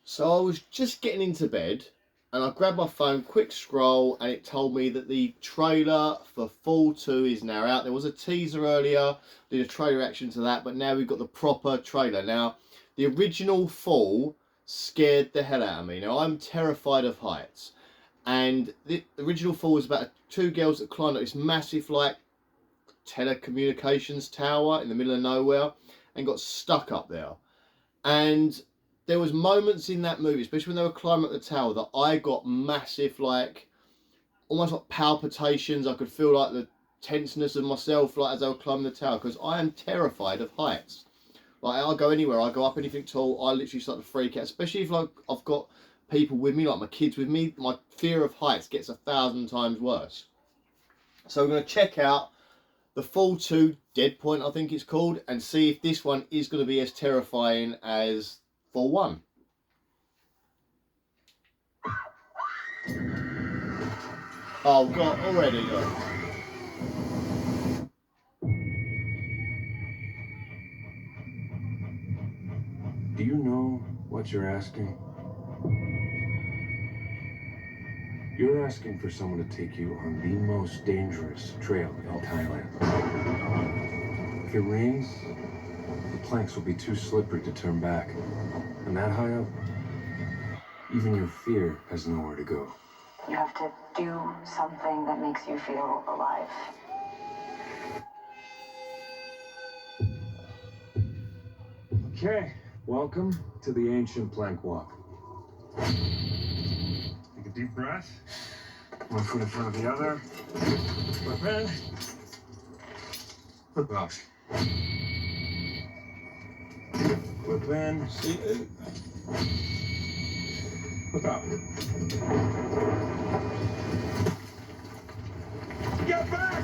So I was just getting into bed and I grabbed my phone, quick scroll, and it told me that the trailer for Fall 2 is now out. There was a teaser earlier, did a trailer reaction to that, but now we've got the proper trailer. Now, the original Fall scared the hell out of me. Now, I'm terrified of heights. And the original Fall was about two girls that climbed up this massive, like, telecommunications tower in the middle of nowhere and got stuck up there. And there was moments in that movie, especially when they were climbing up the tower, that I got massive, like, almost like palpitations. I could feel like the tenseness of myself, like, as I was climbing the tower, because I am terrified of heights. Like, I'll go anywhere, I go up anything tall, I literally start to freak out, especially if, like, I've got people with me, like my kids with me. My fear of heights gets 1,000 times worse. So we're going to check out the Fall 2 Deadpoint, I think it's called, and see if this one is going to be as terrifying as Fall 1. Oh God, already look. Do you know what you're asking? You're asking for someone to take you on the most dangerous trail in Thailand. If it rains, the planks will be too slippery to turn back. And that high up, even your fear has nowhere to go. You have to do something that makes you feel alive. Okay, welcome to the ancient plank walk. Take a deep breath. One foot in front of the other. Flip in. Flip out. Flip in. Flip out. Get back!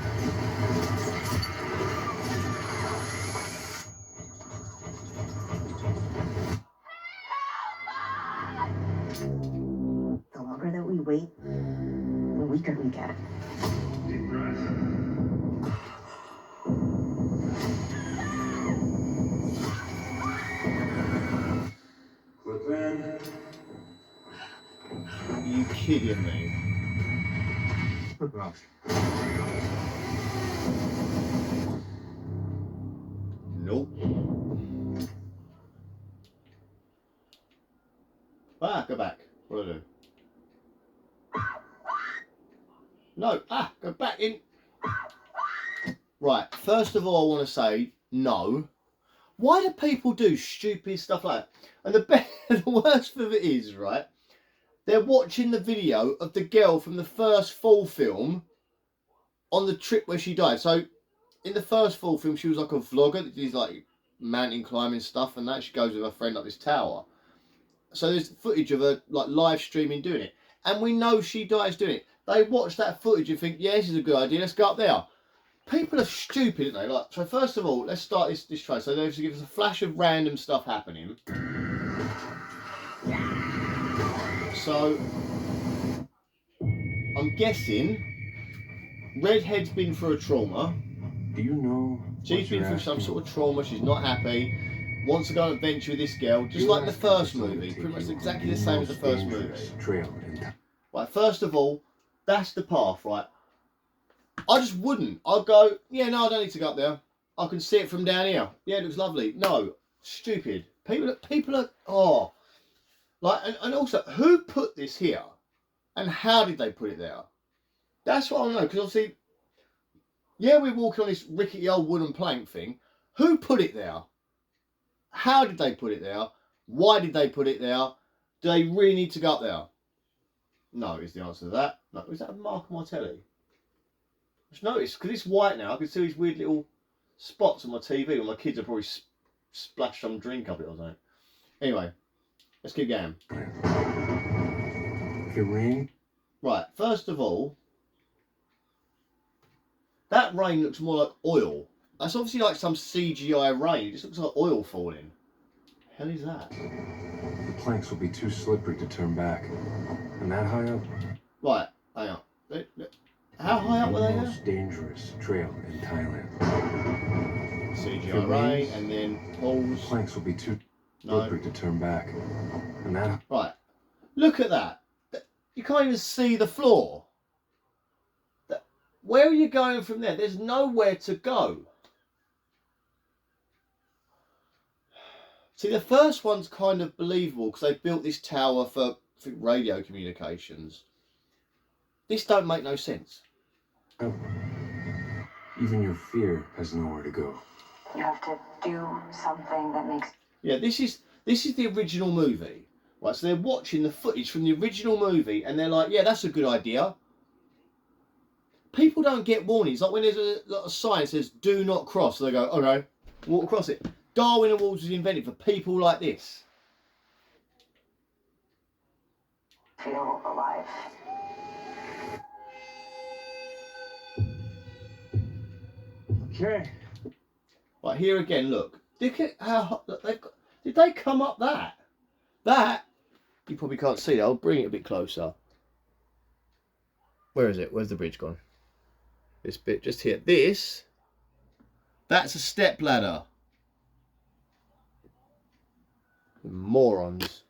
The longer that we wait, the weaker we get. Deep breath. Flip in. Are you kidding me? Flip out. Nope. Go back. What do I do? No, go back in. Right, first of all, I want to say no. Why do people do stupid stuff like that? And the worst of it is, right, they're watching the video of the girl from the first Fall film on the trip where she died. So, in the first Fall film, she was like a vlogger that does like mountain climbing stuff and that. She goes with her friend up this tower. So there's footage of her like live streaming doing it. And we know she dies doing it. They watch that footage and think, yeah, this is a good idea, let's go up there. People are stupid, aren't they? Like, so first of all, let's start this trailer. So they give us a flash of random stuff happening. So I'm guessing Redhead's been through a trauma. Do you know? She's been through some sort of trauma, she's not happy, wants to go on an adventure with this girl, just like the first movie, pretty much exactly the same as the first movie. Right, first of all, that's the path, right? I just wouldn't. I'd go, yeah, no, I don't need to go up there. I can see it from down here. Yeah, it looks lovely. No, stupid. People are, oh. Like, and also, who put this here? And how did they put it there? That's what I want to know, because obviously, yeah, we're walking on this rickety old wooden plank thing. Who put it there? How did they put it there? Why did they put it there? Do they really need to go up there? No, is the answer to that. No, is that a Marco Martelli? Just noticed, because it's white now, I can see these weird little spots on my TV where my kids have probably splashed some drink up it or something. Anyway, let's keep going. If it rains. Right, first of all, that rain looks more like oil. That's obviously like some CGI rain. It just looks like oil falling. The hell is that? The planks will be too slippery to turn back. And that high up? Right, hang on. How high up were they The now? most dangerous trail in Thailand. CGI rain, and then pulls. Planks will be too slippery to turn back. And And that... Right. Look at that. You can't even see the floor. Where are you going from there? There's nowhere to go. See, the first one's kind of believable because they built this tower for radio communications. This don't make no sense. Oh. Even your fear has nowhere to go. You have to do something that makes... Yeah, this is the original movie. Right, so they're watching the footage from the original movie and they're like, yeah, that's a good idea. People don't get warnings. Like when there's a sign that says, do not cross, so they go, okay, walk across it. Darwin Awards was invented for people like this. Feel alive. Okay. Right, here again, look. Look at how they've got... Did they come up that? That, you probably can't see that. I'll bring it a bit closer. Where is it? Where's the bridge gone? This bit just here. This, that's a step ladder. Morons.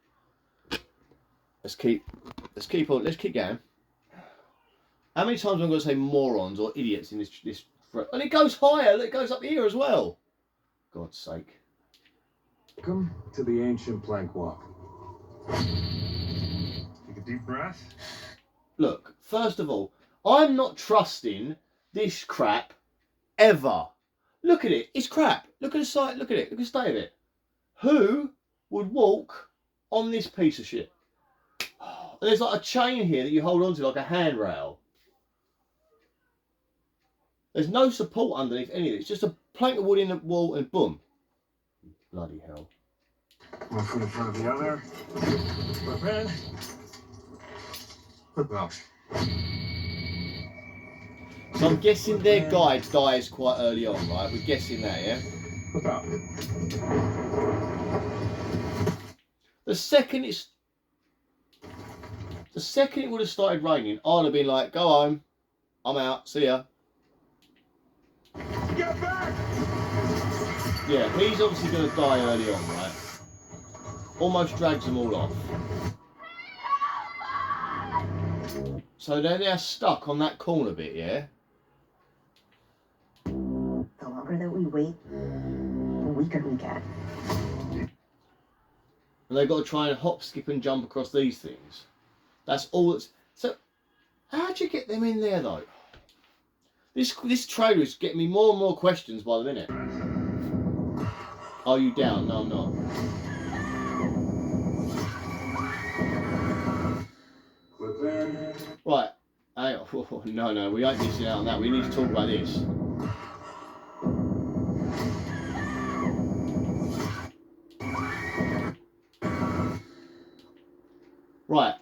Let's keep on. Let's keep going. How many times am I going to say morons or idiots in this? And it goes higher. Look, it goes up here as well. God's sake. Welcome to the ancient plank walk. Take a deep breath. Look, first of all, I'm not trusting this crap ever. Look at it. It's crap. Look at the site. Look at it. Look at the state of it. Who would walk on this piece of shit? And there's like a chain here that you hold onto like a handrail. There's no support underneath any of it. It's just a plank of wood in the wall and boom. Bloody hell. One foot in front of the other. Flip in. Flip out. So I'm guessing their guide dies quite early on, right? We're guessing that, yeah? Flip out. The second it would have started raining, I'd have been like, go home. I'm out. See ya. Get back! Yeah, he's obviously going to die early on, right? Almost drags them all off. So they're now stuck on that corner bit, yeah? The longer that we wait, the weaker we get. And they've got to try and hop, skip and jump across these things. That's all it's... So, how'd you get them in there, though? This trailer is getting me more and more questions by the minute. Are you down? No, I'm not. Flip in. Right. Hang on. Oh, no, we ain't missing out on that. We need to talk about this. Right.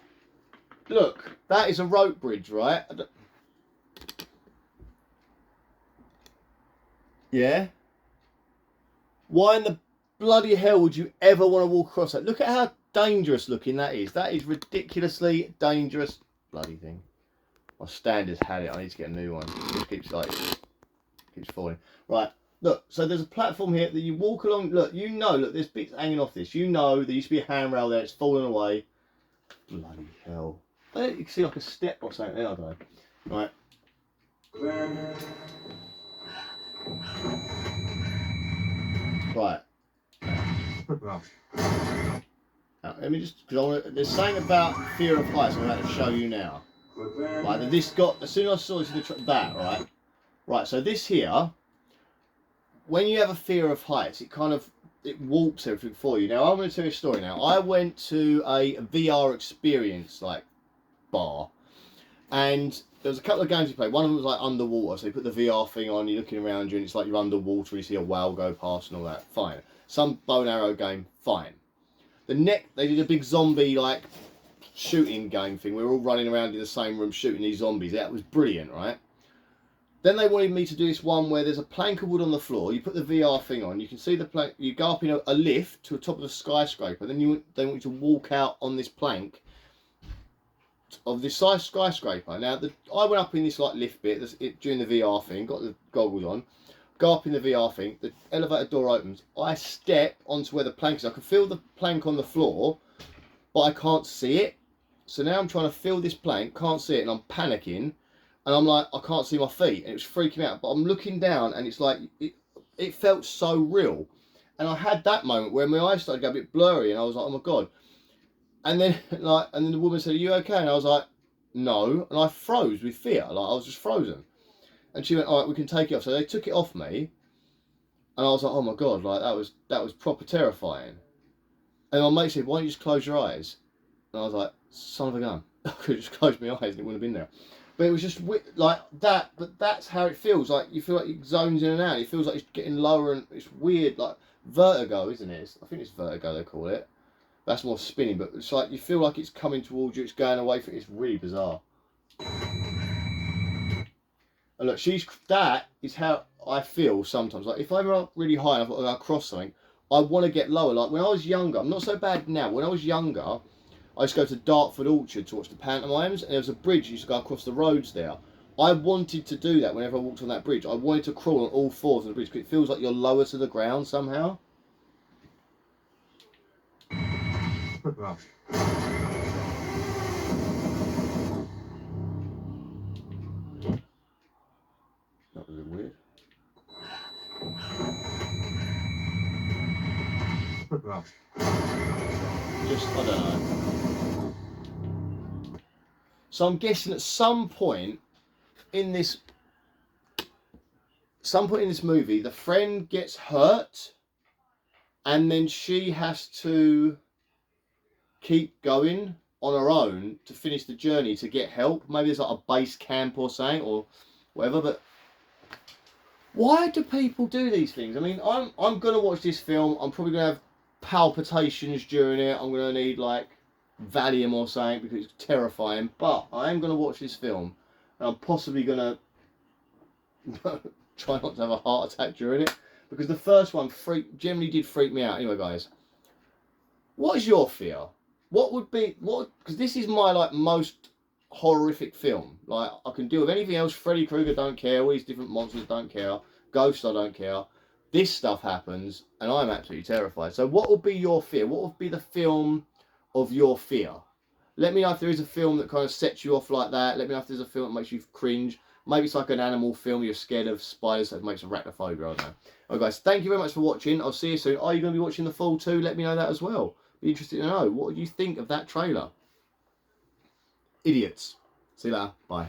Look, that is a rope bridge, right? Yeah? Why in the bloody hell would you ever want to walk across that? Look at how dangerous looking that is. That is ridiculously dangerous bloody thing. My standards had it. I need to get a new one. It just keeps falling. Right. Look, so there's a platform here that you walk along. Look, look, there's bits hanging off this. You know there used to be a handrail there. It's fallen away. Bloody hell. You can see like a step or something there, I don't know. Right. Right. Now, let me just, because there's something about fear of heights I'm about to show you now. Right, and this got, as soon as I saw this in that, right? Right, so this here, when you have a fear of heights, it warps everything for you. Now, I'm going to tell you a story now. I went to a VR experience, like, bar, and there was a couple of games you played. One of them was like underwater, so you put the VR thing on, you're looking around you, and it's like you're underwater, you see a whale go past and all that. Fine. Some bow and arrow game, fine. They did a big zombie like shooting game thing. We were all running around in the same room shooting these zombies. That was brilliant, right? Then they wanted me to do this one where there's a plank of wood on the floor. You put the VR thing on, you can see the plank. You go up in a lift to the top of the skyscraper. Then they want you to walk out on this plank of this size skyscraper. Now, I went up in this like lift bit during the VR thing, got the goggles on, go up in the VR thing, the elevator door opens, I step onto where the plank is. I can feel the plank on the floor, but I can't see it. So now I'm trying to feel this plank, can't see it, and I'm panicking. And I'm like, I can't see my feet, and it was freaking me out. But I'm looking down, and it's like, it felt so real. And I had that moment where my eyes started to go a bit blurry, and I was like, oh my God. And then the woman said, are you okay? And I was like, no. And I froze with fear, like I was just frozen. And she went, all right, we can take it off. So they took it off me, and I was like, oh my God, like that was proper terrifying. And my mate said, why don't you just close your eyes? And I was like, son of a gun. I could have just closed my eyes and it wouldn't have been there. But it was just like that. But that's how it feels. Like you feel like it zones in and out. It feels like it's getting lower and it's weird, like vertigo, isn't it? I think it's vertigo they call it. That's more spinning, but it's like you feel like it's coming towards you. It's going away from you. It's really bizarre. And look, that is how I feel sometimes. Like if I'm up really high and I've got to go across something, I want to get lower. Like when I was younger, I'm not so bad now. When I was younger, I used to go to Dartford Orchard to watch the pantomimes, and there was a bridge you used to go across the roads there. I wanted to do that whenever I walked on that bridge. I wanted to crawl on all fours on the bridge because it feels like you're lower to the ground somehow. That was a bit weird. Just, I don't know. So I'm guessing at some point in this movie, the friend gets hurt and then she has to keep going on her own to finish the journey to get help. Maybe there's like a base camp or something or whatever, but why do people do these things? I mean, I'm going to watch this film. I'm probably going to have palpitations during it. I'm going to need like Valium or something because it's terrifying, but I am going to watch this film and I'm possibly going to try not to have a heart attack during it because the first one generally did freak me out. Anyway, guys, what is your fear? Because this is my like most horrific film. Like I can deal with anything else. Freddy Krueger, don't care. All these different monsters, don't care. Ghosts, I don't care. This stuff happens and I'm absolutely terrified. So what will be your fear? What will be the film of your fear? Let me know if there is a film that kind of sets you off like that. Let me know if there's a film that makes you cringe. Maybe it's like an animal film. You're scared of spiders. That makes arachnophobia. I don't know. Alright guys, thank you very much for watching. I'll see you soon. Are you going to be watching the full too? Let me know that as well. Be interested to know. What do you think of that trailer? Idiots. See you later. Bye.